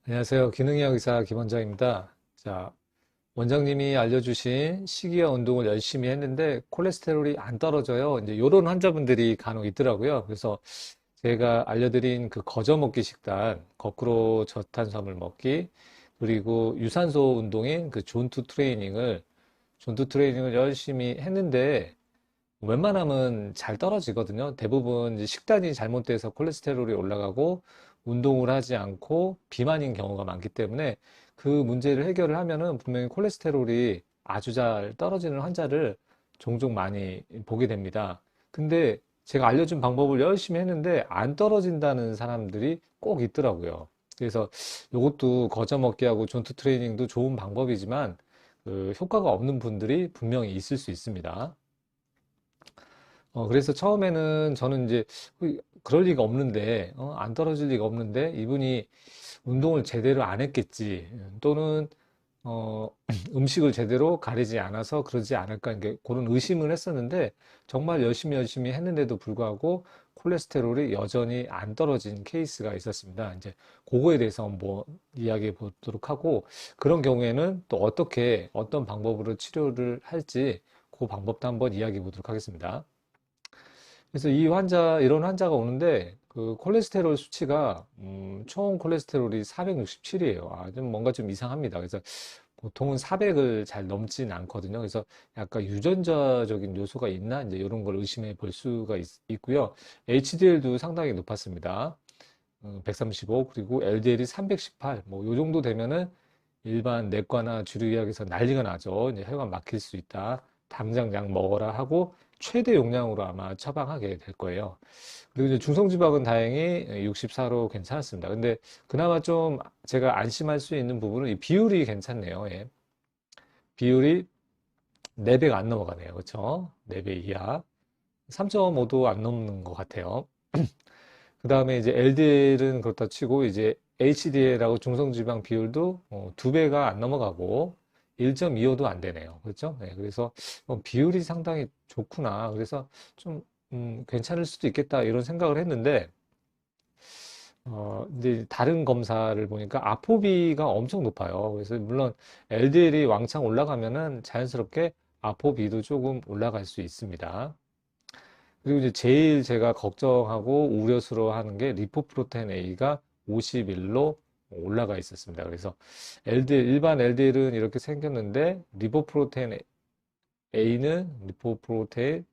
안녕하세요. 기능의학 의사 김원장입니다. 자, 원장님이 알려주신 식이와 운동을 열심히 했는데 콜레스테롤이 안 떨어져요. 이제 이런 환자분들이 간혹 있더라고요. 그래서 제가 알려드린 그 거저 먹기 식단, 거꾸로 저탄수화물 먹기, 그리고 유산소 운동인 그 존투 트레이닝을 열심히 했는데 웬만하면 잘 떨어지거든요. 대부분 이제 식단이 잘못돼서 콜레스테롤이 올라가고 운동을 하지 않고 비만인 경우가 많기 때문에 그 문제를 해결을 하면은 분명히 콜레스테롤이 아주 잘 떨어지는 환자를 종종 많이 보게 됩니다. 근데 제가 알려준 방법을 열심히 했는데 안 떨어진다는 사람들이 꼭 있더라고요. 그래서 이것도 거저 먹기하고 존투 트레이닝도 좋은 방법이지만 그 효과가 없는 분들이 분명히 있을 수 있습니다. 그래서 처음에는 저는 이제 그럴 리가 없는데, 안 떨어질 리가 없는데, 이분이 운동을 제대로 안 했겠지. 또는, 어, 음식을 제대로 가리지 않아서 그러지 않을까. 이게 그런 의심을 했었는데, 정말 열심히 했는데도 불구하고 콜레스테롤이 여전히 안 떨어진 케이스가 있었습니다. 이제 그거에 대해서 한번 이야기해 보도록 하고, 그런 경우에는 또 어떤 방법으로 치료를 할지, 그 방법도 한번 이야기해 보도록 하겠습니다. 그래서 이런 환자가 오는데, 그 콜레스테롤 수치가, 총 콜레스테롤이 467이에요. 좀 뭔가 좀 이상합니다. 그래서 보통은 400을 잘 넘진 않거든요. 그래서 약간 유전자적인 요소가 있나? 이제 이런 걸 의심해 볼 수가 고요 HDL도 상당히 높았습니다. 135, 그리고 LDL이 318, 뭐, 요 정도 되면은 일반 내과나 주류의학에서 난리가 나죠. 이제 혈관 막힐 수 있다. 당장 약 먹어라 하고 최대 용량으로 아마 처방하게 될 거예요. 그리고 이제 중성지방은 다행히 64로 괜찮았습니다. 근데 그나마 좀 제가 안심할 수 있는 부분은 이 비율이 괜찮네요. 예. 비율이 4배가 안 넘어가네요. 그렇죠? 4배 이하. 3.5도 안 넘는 것 같아요. 그 다음에 이제 LDL은 그렇다 치고 이제 HDL하고 중성지방 비율도 2배가 안 넘어가고 1.25도 안 되네요. 그렇죠? 네, 그래서 비율이 상당히 좋구나. 그래서 좀 괜찮을 수도 있겠다 이런 생각을 했는데 이제 다른 검사를 보니까 아포비가 엄청 높아요. 그래서 물론 LDL이 왕창 올라가면은 자연스럽게 아포비도 조금 올라갈 수 있습니다. 그리고 이제 제일 제가 걱정하고 우려스러워하는 게 리포프로테인 A가 51로 올라가 있었습니다. 그래서 일반 LDL은 이렇게 생겼는데 리포프로테인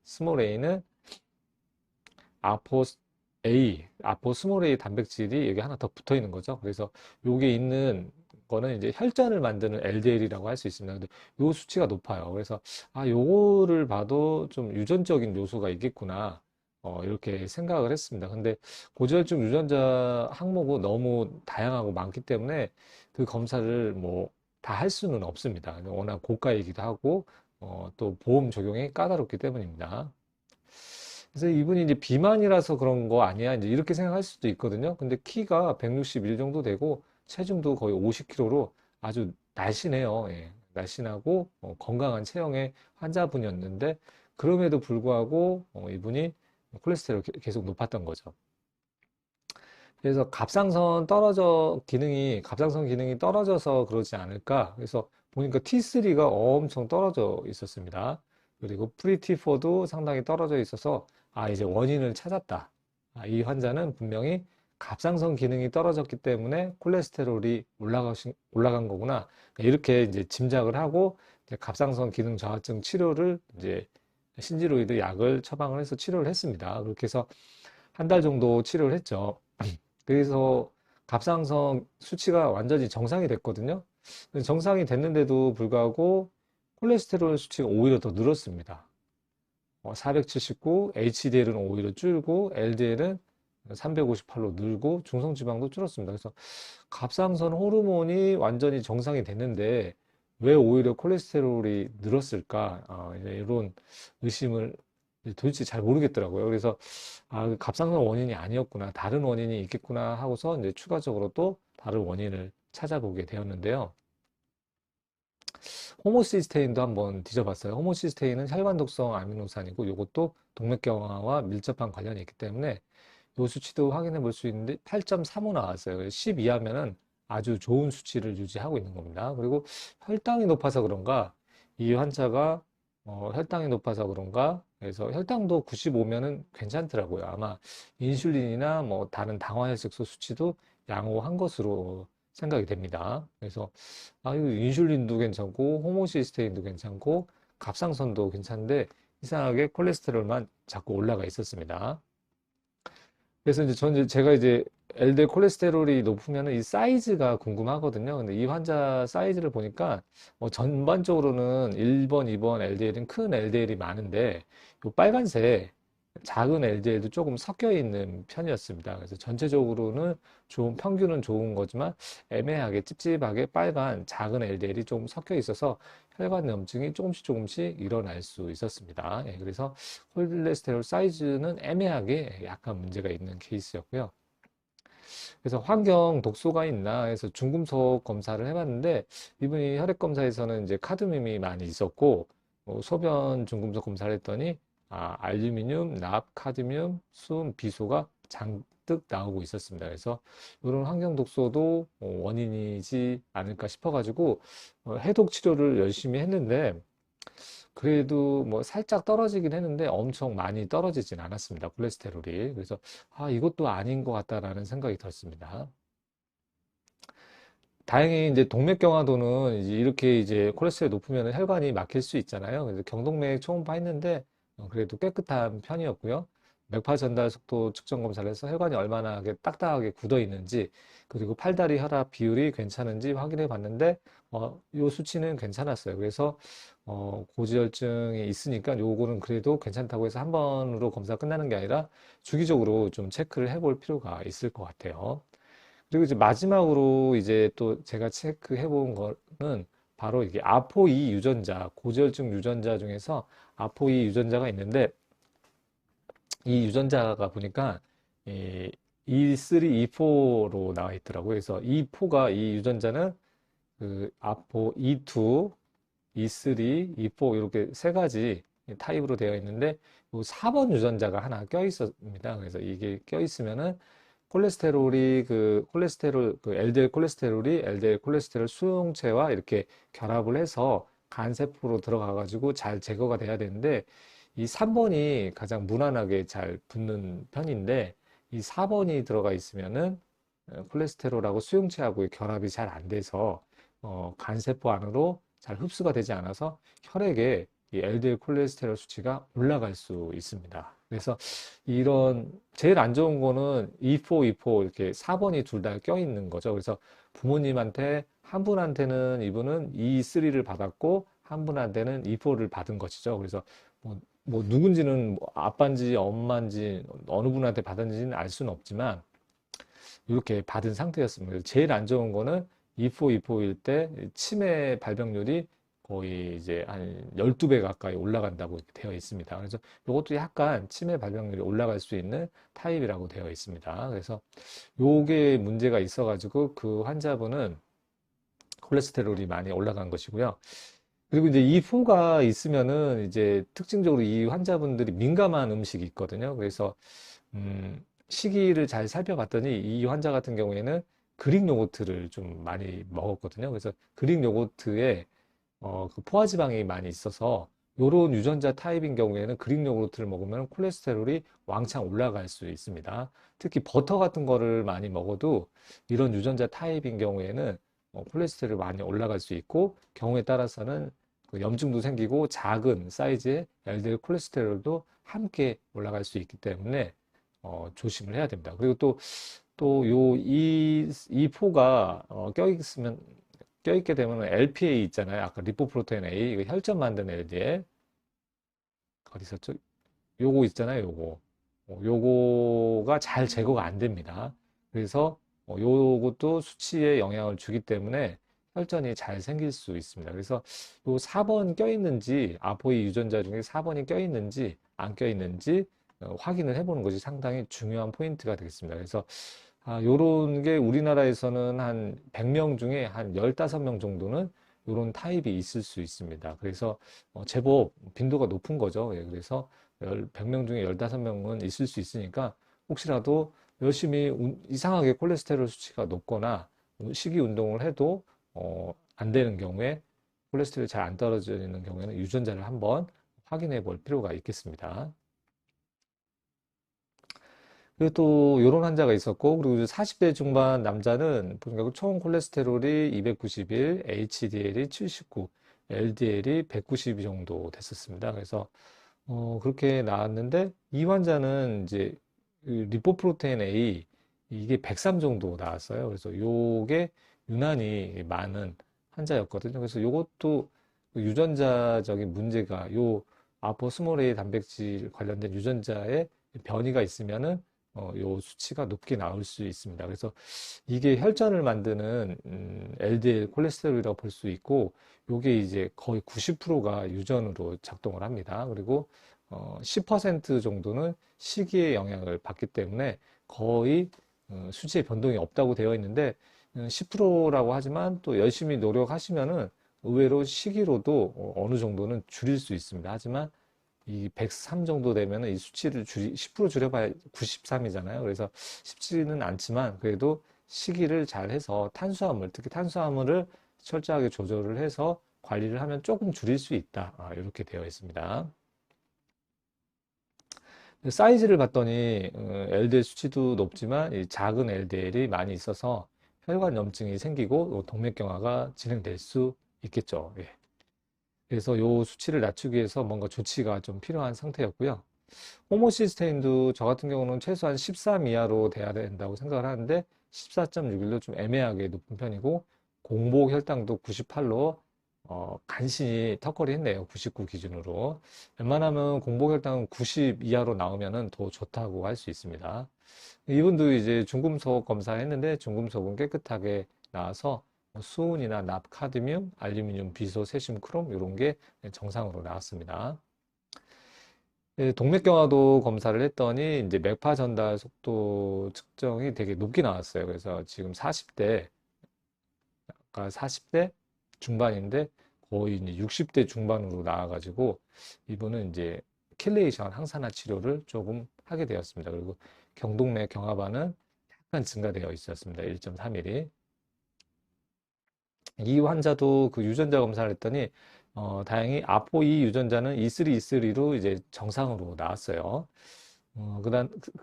스몰 a는 아포 아포 스몰 A 단백질이 여기 하나 더 붙어 있는 거죠. 그래서 여기 있는 거는 이제 혈전을 만드는 LDL이라고 할 수 있습니다. 근데 요 수치가 높아요. 그래서 요거를 봐도 좀 유전적인 요소가 있겠구나. 이렇게 생각을 했습니다. 근데 고지혈증 유전자 항목은 너무 다양하고 많기 때문에 그 검사를 뭐 다 할 수는 없습니다. 워낙 고가이기도 하고 또 보험 적용이 까다롭기 때문입니다. 그래서 이분이 이제 비만이라서 그런 거 아니야? 이제 이렇게 생각할 수도 있거든요. 근데 키가 161 정도 되고 체중도 거의 50kg로 아주 날씬해요. 예, 날씬하고 건강한 체형의 환자분이었는데 그럼에도 불구하고 이분이 콜레스테롤 계속 높았던 거죠. 그래서 갑상선 기능이 떨어져서 그러지 않을까? 그래서 보니까 T3가 엄청 떨어져 있었습니다. 그리고 프리T4도 상당히 떨어져 있어서, 이제 원인을 찾았다. 이 환자는 분명히 갑상선 기능이 떨어졌기 때문에 콜레스테롤이 올라간 거구나. 이렇게 이제 짐작을 하고, 이제 갑상선 기능 저하증 치료를 이제 신지로이드 약을 처방을 해서 치료를 했습니다. 그렇게 해서 한 달 정도 치료를 했죠. 그래서 갑상선 수치가 완전히 정상이 됐거든요. 정상이 됐는데도 불구하고 콜레스테롤 수치가 오히려 더 늘었습니다. 479, HDL은 오히려 줄고 LDL은 358로 늘고 중성지방도 줄었습니다. 그래서 갑상선 호르몬이 완전히 정상이 됐는데 왜 오히려 콜레스테롤이 늘었을까? 이제 이런 의심을 도대체 잘 모르겠더라고요. 그래서 그 갑상선 원인이 아니었구나, 다른 원인이 있겠구나 하고서 이제 추가적으로 또 다른 원인을 찾아보게 되었는데요. 호모시스테인도 한번 뒤져봤어요. 호모시스테인은 혈관 독성 아미노산이고 이것도 동맥경화와 밀접한 관련이 있기 때문에 이 수치도 확인해 볼 수 있는데 8.35 나왔어요. 10 이하면은 아주 좋은 수치를 유지하고 있는 겁니다. 그리고 혈당이 높아서 그런가 이 환자가 혈당이 높아서 그런가 그래서 혈당도 95면은 괜찮더라고요. 아마 인슐린이나 뭐 다른 당화혈색소 수치도 양호한 것으로 생각이 됩니다. 그래서 인슐린도 괜찮고 호모시스테인도 괜찮고 갑상선도 괜찮은데 이상하게 콜레스테롤만 자꾸 올라가 있었습니다. 그래서 이제 제가 이제 LDL 콜레스테롤이 높으면 이 사이즈가 궁금하거든요. 근데 이 환자 사이즈를 보니까 전반적으로는 1번, 2번 LDL은 큰 LDL이 많은데 요 빨간색 작은 LDL도 조금 섞여 있는 편이었습니다. 그래서 전체적으로는 평균은 좋은 거지만 애매하게 찝찝하게 빨간 작은 LDL이 좀 섞여 있어서 혈관염증이 조금씩 일어날 수 있었습니다. 예, 그래서 콜레스테롤 사이즈는 애매하게 약간 문제가 있는 케이스였고요. 그래서 환경 독소가 있나 해서 중금속 검사를 해봤는데 이분이 혈액 검사에서는 이제 카드뮴이 많이 있었고 소변 중금속 검사를 했더니 알루미늄, 납, 카드뮴, 수은, 비소가 잔뜩 나오고 있었습니다. 그래서 이런 환경 독소도 원인이지 않을까 싶어가지고 해독 치료를 열심히 했는데 그래도 뭐 살짝 떨어지긴 했는데 엄청 많이 떨어지진 않았습니다. 콜레스테롤이. 그래서 이것도 아닌 것 같다라는 생각이 들었습니다. 다행히 이제 동맥경화도는 이제 이렇게 이제 콜레스테롤 높으면 혈관이 막힐 수 있잖아요. 그래서 경동맥 초음파 했는데 그래도 깨끗한 편이었고요. 맥파 전달 속도 측정 검사를 해서 혈관이 얼마나 딱딱하게 굳어 있는지 그리고 팔다리 혈압 비율이 괜찮은지 확인해 봤는데 요 수치는 괜찮았어요. 그래서 고지혈증이 있으니까 요거는 그래도 괜찮다고 해서 한 번으로 검사 끝나는 게 아니라 주기적으로 좀 체크를 해볼 필요가 있을 것 같아요. 그리고 이제 마지막으로 이제 또 제가 체크해 본 거는 바로 이게 아포2 유전자, 고지혈증 유전자 중에서 아포2 유전자가 있는데 이 유전자가 보니까 이 E3, E4로 나와 있더라고요. 그래서 E4가 이 유전자는 그 아포 E2, E3, E4 이렇게 세 가지 타입으로 되어 있는데 요 4번 유전자가 하나 껴 있습니다. 그래서 이게 껴 있으면은 LDL 콜레스테롤이 LDL 콜레스테롤 수용체와 이렇게 결합을 해서 간 세포로 들어가 가지고 잘 제거가 돼야 되는데 이 3번이 가장 무난하게 잘 붙는 편인데 이 4번이 들어가 있으면은 콜레스테롤하고 수용체하고의 결합이 잘 안 돼서 간 세포 안으로 잘 흡수가 되지 않아서 혈액에 이 LDL 콜레스테롤 수치가 올라갈 수 있습니다. 그래서 이런 제일 안 좋은 거는 E4, E4 이렇게 4번이 둘 다 껴있는 거죠. 그래서 부모님한테 한 분한테는 이분은 E3를 받았고 한 분한테는 E4를 받은 것이죠. 그래서 뭐 누군지는 뭐 아빠인지 엄마인지 어느 분한테 받았는지는 알 수는 없지만 이렇게 받은 상태였습니다. 제일 안 좋은 거는 E4, E4일 때 치매 발병률이 거의 이제 한 12배 가까이 올라간다고 되어 있습니다. 그래서 이것도 약간 치매 발병률이 올라갈 수 있는 타입이라고 되어 있습니다. 그래서 요게 문제가 있어가지고 그 환자분은 콜레스테롤이 많이 올라간 것이고요. 그리고 이제 이 포가 있으면은 이제 특징적으로 이 환자분들이 민감한 음식이 있거든요. 그래서 시기를 잘 살펴봤더니 이 환자 같은 경우에는 그릭 요거트를 좀 많이 먹었거든요. 그래서 그릭 요거트에 그 포화지방이 많이 있어서 요런 유전자 타입인 경우에는 그릭 요거트를 먹으면 콜레스테롤이 왕창 올라갈 수 있습니다. 특히 버터 같은 거를 많이 먹어도 이런 유전자 타입인 경우에는 콜레스테롤이 많이 올라갈 수 있고 경우에 따라서는 그 염증도 생기고 작은 사이즈의 LDL 콜레스테롤도 함께 올라갈 수 있기 때문에 조심을 해야 됩니다. 그리고 또 이 포가 껴있게 되면 LPA 있잖아요. 아까 리포프로테인 A, 이거 혈전 만드는 LDL. 어디 있었죠? 요거 있잖아요. 요거가 잘 제거가 안 됩니다. 그래서 요것도 수치에 영향을 주기 때문에 혈전이 잘 생길 수 있습니다. 그래서 요 4번 껴있는지, 아포이 유전자 중에 4번이 껴있는지, 안 껴있는지 확인을 해보는 것이 상당히 중요한 포인트가 되겠습니다. 그래서 요런 게 우리나라에서는 한 100명 중에 한 15명 정도는 요런 타입이 있을 수 있습니다. 그래서 제법 빈도가 높은 거죠. 예, 그래서 100명 중에 15명은 있을 수 있으니까 혹시라도 열심히 이상하게 콜레스테롤 수치가 높거나 식이 운동을 해도 안 되는 경우에 콜레스테롤이 잘 안 떨어지는 경우에는 유전자를 한번 확인해 볼 필요가 있겠습니다. 그리고 또 이런 환자가 있었고, 그리고 40대 중반 남자는 보니까 총 콜레스테롤이 291, HDL이 79, LDL이 192 정도 됐었습니다. 그래서 그렇게 나왔는데 이 환자는 이제 그 리포프로테인 A 이게 103 정도 나왔어요. 그래서 요게 유난히 많은 환자였거든요. 그래서 요것도 유전자적인 문제가 요 아포스몰 A 단백질 관련된 유전자에 변이가 있으면은 요 수치가 높게 나올 수 있습니다. 그래서 이게 혈전을 만드는 LDL 콜레스테롤이라고 볼 수 있고 요게 이제 거의 90%가 유전으로 작동을 합니다. 그리고 10% 정도는 시기의 영향을 받기 때문에 거의 수치의 변동이 없다고 되어 있는데 10%라고 하지만 또 열심히 노력하시면은 의외로 시기로도 어느 정도는 줄일 수 있습니다. 하지만 이 103 정도 되면은 이 수치를 10% 줄여봐야 93이잖아요. 그래서 쉽지는 않지만 그래도 시기를 잘 해서 탄수화물, 특히 탄수화물을 철저하게 조절을 해서 관리를 하면 조금 줄일 수 있다. 이렇게 되어 있습니다. 사이즈를 봤더니 LDL 수치도 높지만 이 작은 LDL이 많이 있어서 혈관 염증이 생기고 동맥경화가 진행될 수 있겠죠. 예. 그래서 이 수치를 낮추기 위해서 뭔가 조치가 좀 필요한 상태였고요. 호모시스테인도 저 같은 경우는 최소한 13 이하로 돼야 된다고 생각을 하는데 14.61로 좀 애매하게 높은 편이고 공복 혈당도 98로 간신히 턱걸이 했네요. 99 기준으로. 웬만하면 공복 혈당은 90 이하로 나오면은 더 좋다고 할 수 있습니다. 이분도 이제 중금속 검사했는데 중금속은 깨끗하게 나와서 수은이나 납, 카드뮴, 알루미늄, 비소, 세슘, 크롬 이런 게 정상으로 나왔습니다. 예, 동맥경화도 검사를 했더니 이제 맥파 전달 속도 측정이 되게 높게 나왔어요. 그래서 지금 40대, 아까 40대 중반인데 거의 이제 60대 중반으로 나와가지고 이분은 이제 킬레이션 항산화 치료를 조금 하게 되었습니다. 그리고 경동맥 경화반은 약간 증가되어 있었습니다. 1.3mm. 이 환자도 그 유전자 검사를 했더니 다행히 아포2 유전자는 E3, E3로 이제 정상으로 나왔어요.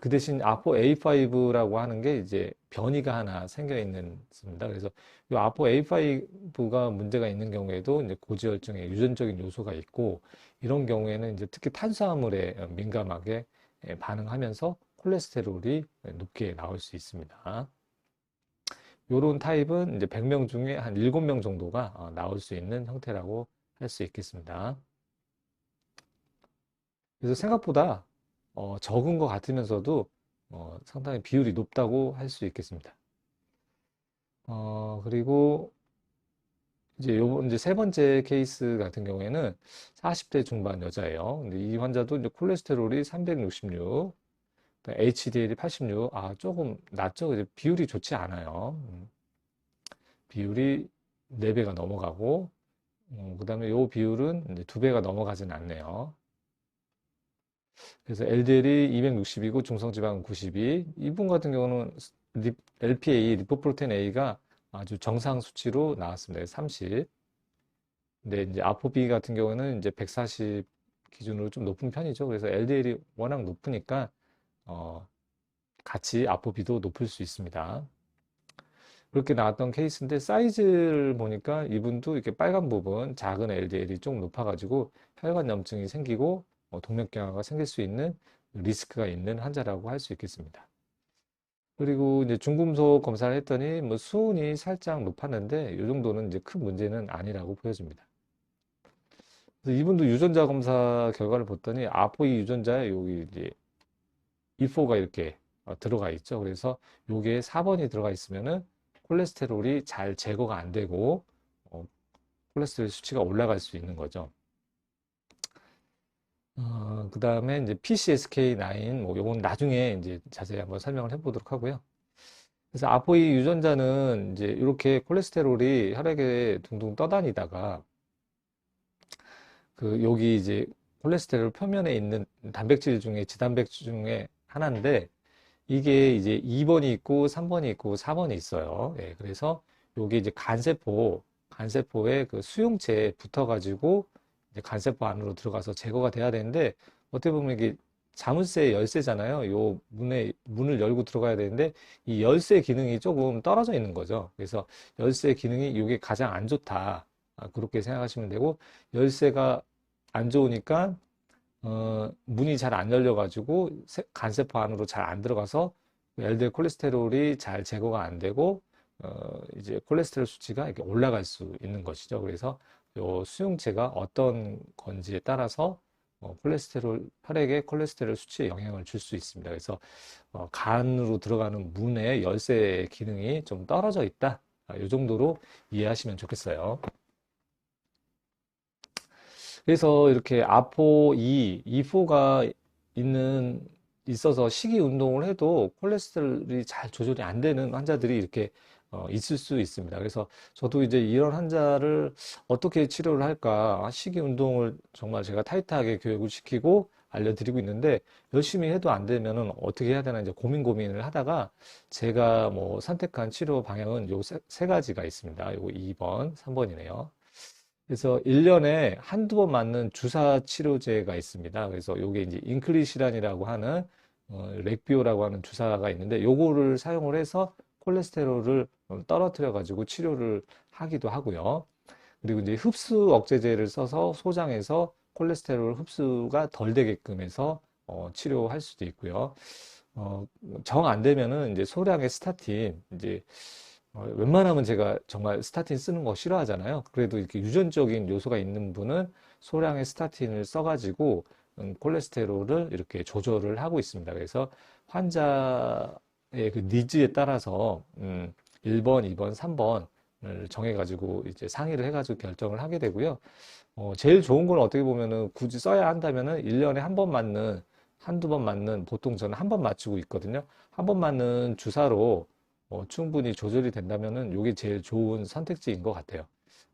그 대신 아포 A5라고 하는 게 이제 변이가 하나 생겨 있습니다. 그래서 이 아포 A5가 문제가 있는 경우에도 이제 고지혈증의 유전적인 요소가 있고 이런 경우에는 이제 특히 탄수화물에 민감하게 반응하면서 콜레스테롤이 높게 나올 수 있습니다. 요런 타입은 이제 100명 중에 한 7명 정도가 나올 수 있는 형태라고 할 수 있겠습니다. 그래서 생각보다 적은 것 같으면서도 상당히 비율이 높다고 할 수 있겠습니다. 그리고 이제 세 번째 케이스 같은 경우에는 40대 중반 여자예요. 근데 이 환자도 이제 콜레스테롤이 366, HDL이 86, 조금 낮죠. 이제 비율이 좋지 않아요. 비율이 4배가 넘어가고, 그 다음에 요 비율은 이제 2배가 넘어가진 않네요. 그래서 LDL이 260이고 중성지방은 92. 이분 같은 경우는 LPA, 리포프로테인 A가 아주 정상 수치로 나왔습니다. 30. 근데 이제 아포비 같은 경우는 이제 140 기준으로 좀 높은 편이죠. 그래서 LDL이 워낙 높으니까 어, 같이 아포비도 높을 수 있습니다. 그렇게 나왔던 케이스인데 사이즈를 보니까 이분도 이렇게 빨간 부분 작은 LDL이 좀 높아가지고 혈관 염증이 생기고 동맥경화가 생길 수 있는 리스크가 있는 환자라고 할 수 있겠습니다. 그리고 이제 중금속 검사를 했더니 뭐 수은이 살짝 높았는데 이 정도는 이제 큰 문제는 아니라고 보여집니다. 그래서 이분도 유전자 검사 결과를 봤더니 아포이 유전자에 여기 이제 E4가 이렇게 들어가 있죠. 그래서 요게 4번이 들어가 있으면은 콜레스테롤이 잘 제거가 안 되고 콜레스테롤 수치가 올라갈 수 있는 거죠. 그 다음에 이제 PCSK9 뭐 요건 나중에 이제 자세히 한번 설명을 해보도록 하고요. 그래서 아포이 유전자는 이제 이렇게 콜레스테롤이 혈액에 둥둥 떠다니다가 그 여기 이제 콜레스테롤 표면에 있는 단백질 중에 지단백질 중에 하나인데 이게 이제 2번이 있고 3번이 있고 4번이 있어요. 예, 그래서 요게 이제 간세포에 그 수용체에 붙어가지고 이제 간세포 안으로 들어가서 제거가 돼야 되는데 어떻게 보면 이게 자물쇠 열쇠잖아요. 요 문을 열고 들어가야 되는데 이 열쇠 기능이 조금 떨어져 있는 거죠. 그래서 열쇠 기능이 요게 가장 안 좋다. 그렇게 생각하시면 되고 열쇠가 안 좋으니까 문이 잘 안 열려가지고 간세포 안으로 잘 안 들어가서 LDL 콜레스테롤이 잘 제거가 안 되고 이제 콜레스테롤 수치가 이렇게 올라갈 수 있는 것이죠. 그래서 요 수용체가 어떤 건지에 따라서 혈액의 콜레스테롤 수치에 영향을 줄 수 있습니다. 그래서 간으로 들어가는 문의 열쇠 기능이 좀 떨어져 있다. 이 정도로 이해하시면 좋겠어요. 그래서 이렇게 이포가 있어서 식이 운동을 해도 콜레스테롤이 잘 조절이 안 되는 환자들이 이렇게 있을 수 있습니다. 그래서 저도 이제 이런 환자를 어떻게 치료를 할까? 식이 운동을 정말 제가 타이트하게 교육을 시키고 알려드리고 있는데 열심히 해도 안 되면은 어떻게 해야 되나 이제 고민을 하다가 제가 뭐 선택한 치료 방향은 요 세 가지가 있습니다. 요 2번, 3번이네요. 그래서 1년에 한두 번 맞는 주사 치료제가 있습니다. 그래서 요게 이제 인클리시란이라고 하는 렉비오라고 하는 주사가 있는데 요거를 사용을 해서 콜레스테롤을 떨어뜨려 가지고 치료를 하기도 하고요. 그리고 이제 흡수 억제제를 써서 소장해서 콜레스테롤 흡수가 덜 되게끔 해서 치료할 수도 있고요. 정 안 되면은 이제 소량의 스타틴, 이제 웬만하면 제가 정말 스타틴 쓰는 거 싫어하잖아요. 그래도 이렇게 유전적인 요소가 있는 분은 소량의 스타틴을 써가지고 콜레스테롤을 이렇게 조절을 하고 있습니다. 그래서 환자의 그 니즈에 따라서 1번, 2번, 3번을 정해가지고 이제 상의를 해가지고 결정을 하게 되고요. 제일 좋은 건 어떻게 보면은 굳이 써야 한다면은 1년에 한 번 맞는, 한두 번 맞는, 보통 저는 한 번 맞추고 있거든요. 한 번 맞는 주사로 충분히 조절이 된다면은 이게 제일 좋은 선택지인 것 같아요.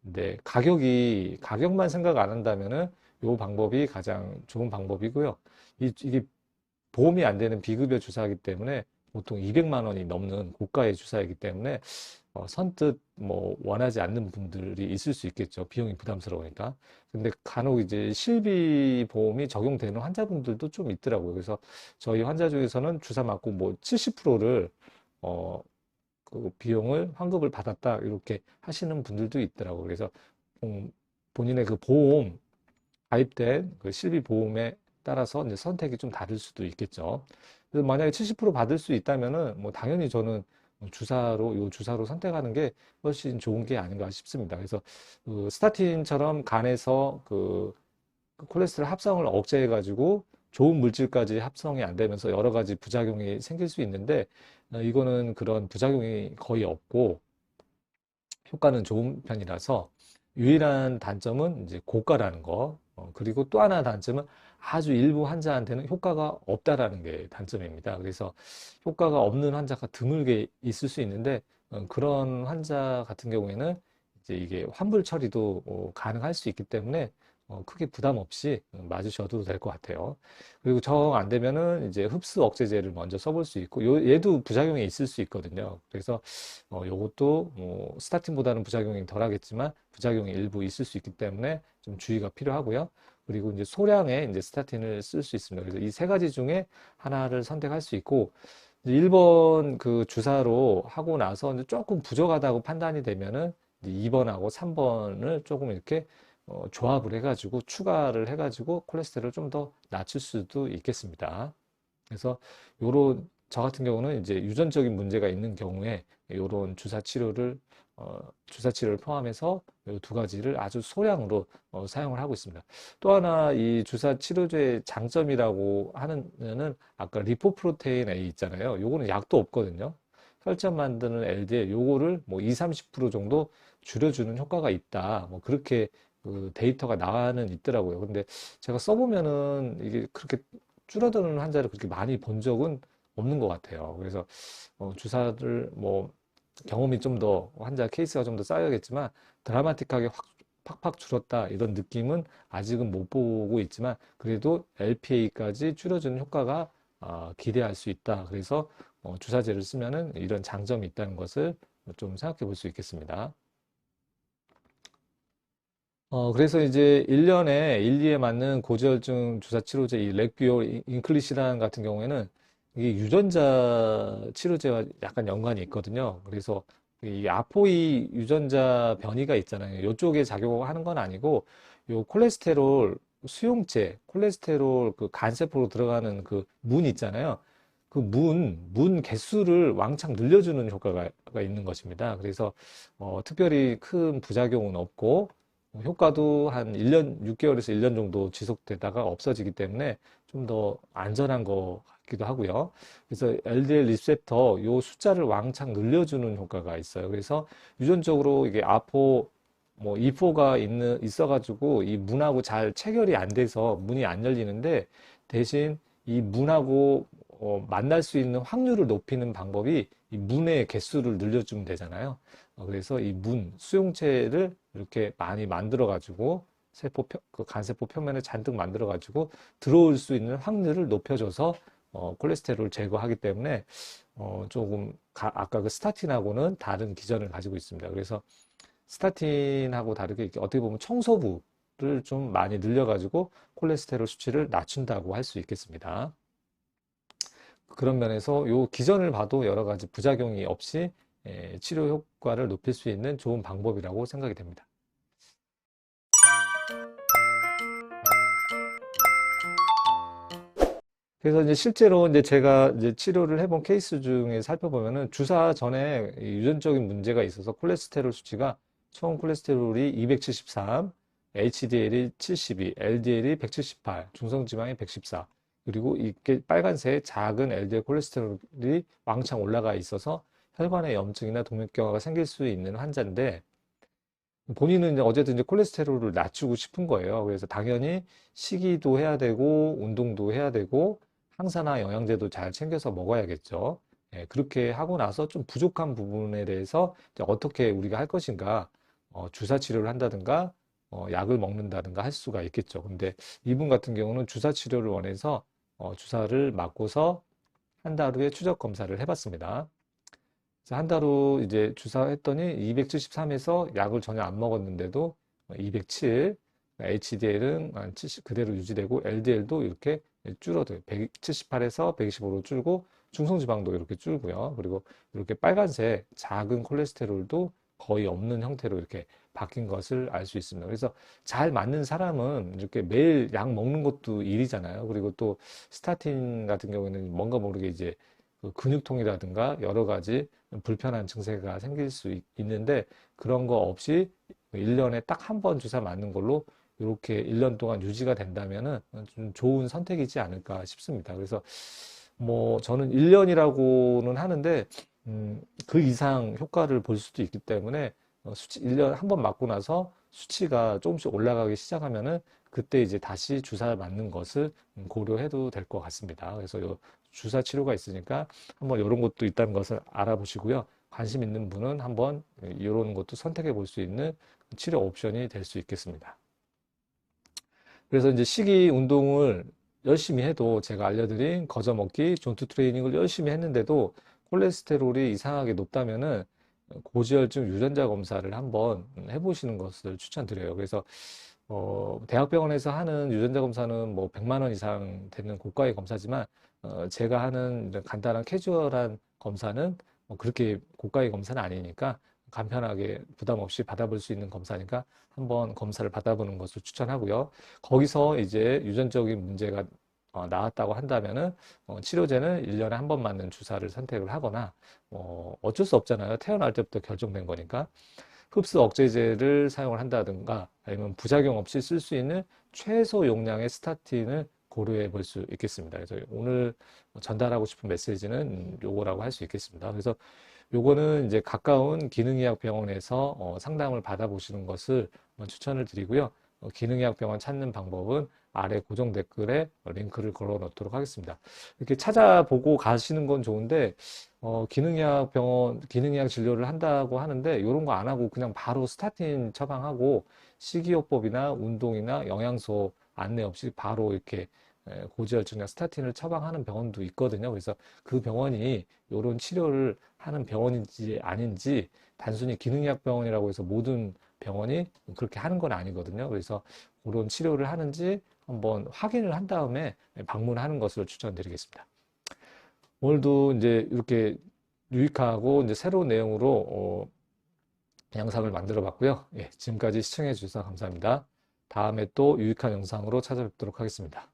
근데 가격만 생각 안 한다면은 이 방법이 가장 좋은 방법이고요. 이게 보험이 안 되는 비급여 주사이기 때문에 보통 200만 원이 넘는 고가의 주사이기 때문에 선뜻 뭐 원하지 않는 분들이 있을 수 있겠죠. 비용이 부담스러우니까. 근데 간혹 이제 실비 보험이 적용되는 환자분들도 좀 있더라고요. 그래서 저희 환자 중에서는 주사 맞고 뭐 70%를 그 비용을 환급을 받았다 이렇게 하시는 분들도 있더라고요. 그래서 본인의 그 보험 가입된 그 실비 보험에 따라서 이제 선택이 좀 다를 수도 있겠죠. 그래서 만약에 70% 받을 수 있다면은 뭐 당연히 저는 요 주사로 선택하는 게 훨씬 좋은 게 아닌가 싶습니다. 그래서 그 스타틴처럼 간에서 그 콜레스테롤 합성을 억제해 가지고 좋은 물질까지 합성이 안 되면서 여러 가지 부작용이 생길 수 있는데 이거는 그런 부작용이 거의 없고 효과는 좋은 편이라서 유일한 단점은 이제 고가라는 거. 그리고 또 하나 단점은 아주 일부 환자한테는 효과가 없다라는 게 단점입니다. 그래서 효과가 없는 환자가 드물게 있을 수 있는데 그런 환자 같은 경우에는 이제 이게 환불 처리도 가능할 수 있기 때문에 크게 부담 없이 맞으셔도 될 것 같아요. 그리고 정 안 되면은 이제 흡수 억제제를 먼저 써볼 수 있고 얘도 부작용이 있을 수 있거든요. 그래서 요것도 뭐 스타틴보다는 부작용이 덜하겠지만 부작용이 일부 있을 수 있기 때문에 좀 주의가 필요하고요. 그리고 이제 소량의 이제 스타틴을 쓸 수 있습니다. 그래서 이 세 가지 중에 하나를 선택할 수 있고 1번 그 주사로 하고 나서 이제 조금 부족하다고 판단이 되면은 2번하고 3번을 조금 이렇게 조합을 해가지고 추가를 해가지고 콜레스테롤을 좀 더 낮출 수도 있겠습니다. 그래서 요런 저 같은 경우는 이제 유전적인 문제가 있는 경우에 요런 주사 치료를 포함해서 이 두 가지를 아주 소량으로 사용을 하고 있습니다. 또 하나 이 주사 치료제의 장점이라고 하는 아까 리포프로테인 A 있잖아요. 요거는 약도 없거든요. 혈전 만드는 LDL 요거를 뭐 2, 30% 정도 줄여주는 효과가 있다. 뭐 그렇게 그 데이터가 나와는 있더라고요. 근데 제가 써보면은 이게 그렇게 줄어드는 환자를 그렇게 많이 본 적은 없는 것 같아요. 그래서 주사를 뭐 경험이 좀 더 환자 케이스가 좀 더 쌓여야겠지만 드라마틱하게 팍팍 줄었다 이런 느낌은 아직은 못 보고 있지만 그래도 LPA까지 줄여주는 효과가 기대할 수 있다. 그래서 주사제를 쓰면은 이런 장점이 있다는 것을 좀 생각해 볼 수 있겠습니다. 그래서 이제 1년에 1, 2에 맞는 고지혈증 주사 치료제 이 렉비올 인클리시란 같은 경우에는 이게 유전자 치료제와 약간 연관이 있거든요. 그래서 이 아포이 유전자 변이가 있잖아요. 이쪽에 작용하는 건 아니고 요 콜레스테롤 수용체, 콜레스테롤 그 간세포로 들어가는 그 문 있잖아요. 그 문 개수를 왕창 늘려주는 효과가 있는 것입니다. 그래서 특별히 큰 부작용은 없고 효과도 한 1년, 6개월에서 1년 정도 지속되다가 없어지기 때문에 좀 더 안전한 것 같기도 하고요. 그래서 LDL 리셉터 요 숫자를 왕창 늘려주는 효과가 있어요. 그래서 유전적으로 이게 아포, 뭐 이포가 있어가지고 이 문하고 잘 체결이 안 돼서 문이 안 열리는데 대신 이 문하고 만날 수 있는 확률을 높이는 방법이 이 문의 개수를 늘려주면 되잖아요. 그래서 이 수용체를 이렇게 많이 만들어가지고 그 간세포 표면에 잔뜩 만들어가지고 들어올 수 있는 확률을 높여줘서 콜레스테롤을 제거하기 때문에 조금 아까 그 스타틴하고는 다른 기전을 가지고 있습니다. 그래서 스타틴하고 다르게 어떻게 보면 청소부를 좀 많이 늘려가지고 콜레스테롤 수치를 낮춘다고 할 수 있겠습니다. 그런 면에서 요 기전을 봐도 여러 가지 부작용이 없이 치료 효과를 높일 수 있는 좋은 방법이라고 생각이 됩니다. 그래서 이제 실제로 이제 제가 이제 치료를 해본 케이스 중에 살펴보면은 주사 전에 유전적인 문제가 있어서 콜레스테롤 수치가 총 콜레스테롤이 273, HDL이 72, LDL이 178, 중성지방이 114, 그리고 이게 빨간색 작은 LDL 콜레스테롤이 왕창 올라가 있어서 혈관에 염증이나 동맥경화가 생길 수 있는 환자인데 본인은 이제 어쨌든 이제 콜레스테롤을 낮추고 싶은 거예요. 그래서 당연히 식이도 해야 되고 운동도 해야 되고 항산화 영양제도 잘 챙겨서 먹어야겠죠. 예, 그렇게 하고 나서 좀 부족한 부분에 대해서 이제 어떻게 우리가 할 것인가, 주사 치료를 한다든가, 약을 먹는다든가 할 수가 있겠죠. 근데 이분 같은 경우는 주사 치료를 원해서 주사를 맞고서 한 달 후에 추적 검사를 해봤습니다. 그래서 한 달 후 이제 주사했더니 273에서 약을 전혀 안 먹었는데도 207, HDL은 한 70 그대로 유지되고 LDL도 이렇게 줄어들어요. 178에서 125로 줄고 중성지방도 이렇게 줄고요. 그리고 이렇게 빨간색 작은 콜레스테롤도 거의 없는 형태로 이렇게 바뀐 것을 알 수 있습니다. 그래서 잘 맞는 사람은 이렇게 매일 약 먹는 것도 일이잖아요. 그리고 또 스타틴 같은 경우에는 뭔가 모르게 이제 그 근육통이라든가 여러 가지 불편한 증세가 생길 수 있는데 그런 거 없이 1년에 딱 한 번 주사 맞는 걸로 이렇게 1년 동안 유지가 된다면은 좀 좋은 선택이지 않을까 싶습니다. 그래서 뭐 저는 1년이라고는 하는데 그 이상 효과를 볼 수도 있기 때문에 수치 1년 한 번 맞고 나서 수치가 조금씩 올라가기 시작하면은 그때 이제 다시 주사를 맞는 것을 고려해도 될 것 같습니다. 그래서 요 주사 치료가 있으니까 한번 이런 것도 있다는 것을 알아보시고요. 관심 있는 분은 한번 이런 것도 선택해 볼 수 있는 치료 옵션이 될 수 있겠습니다. 그래서 이제 식이 운동을 열심히 해도 제가 알려드린 거저 먹기, 존투 트레이닝을 열심히 했는데도 콜레스테롤이 이상하게 높다면은 고지혈증 유전자 검사를 한번 해보시는 것을 추천드려요. 그래서 대학병원에서 하는 유전자 검사는 뭐 100만 원 이상 되는 고가의 검사지만 제가 하는 간단한 캐주얼한 검사는 그렇게 고가의 검사는 아니니까 간편하게 부담 없이 받아볼 수 있는 검사니까 한번 검사를 받아보는 것을 추천하고요. 거기서 이제 유전적인 문제가 나왔다고 한다면은 치료제는 1년에 한 번 맞는 주사를 선택을 하거나 어쩔 수 없잖아요. 태어날 때부터 결정된 거니까. 흡수 억제제를 사용을 한다든가 아니면 부작용 없이 쓸 수 있는 최소 용량의 스타틴을 고려해 볼 수 있겠습니다. 그래서 오늘 전달하고 싶은 메시지는 요거라고 할 수 있겠습니다. 그래서 요거는 이제 가까운 기능의학 병원에서 상담을 받아보시는 것을 추천을 드리고요. 기능의학 병원 찾는 방법은 아래 고정 댓글에 링크를 걸어 놓도록 하겠습니다. 이렇게 찾아보고 가시는 건 좋은데, 기능의학 병원, 기능의학 진료를 한다고 하는데, 이런 거 안 하고 그냥 바로 스타틴 처방하고, 식이요법이나 운동이나 영양소 안내 없이 바로 이렇게 고지혈증약 스타틴을 처방하는 병원도 있거든요. 그래서 그 병원이 이런 치료를 하는 병원인지 아닌지 단순히 기능의학 병원이라고 해서 모든 병원이 그렇게 하는 건 아니거든요. 그래서 그런 치료를 하는지 한번 확인을 한 다음에 방문하는 것을 추천드리겠습니다. 오늘도 이제 이렇게 유익하고 이제 새로운 내용으로 영상을 만들어 봤고요. 예, 지금까지 시청해 주셔서 감사합니다. 다음에 또 유익한 영상으로 찾아뵙도록 하겠습니다.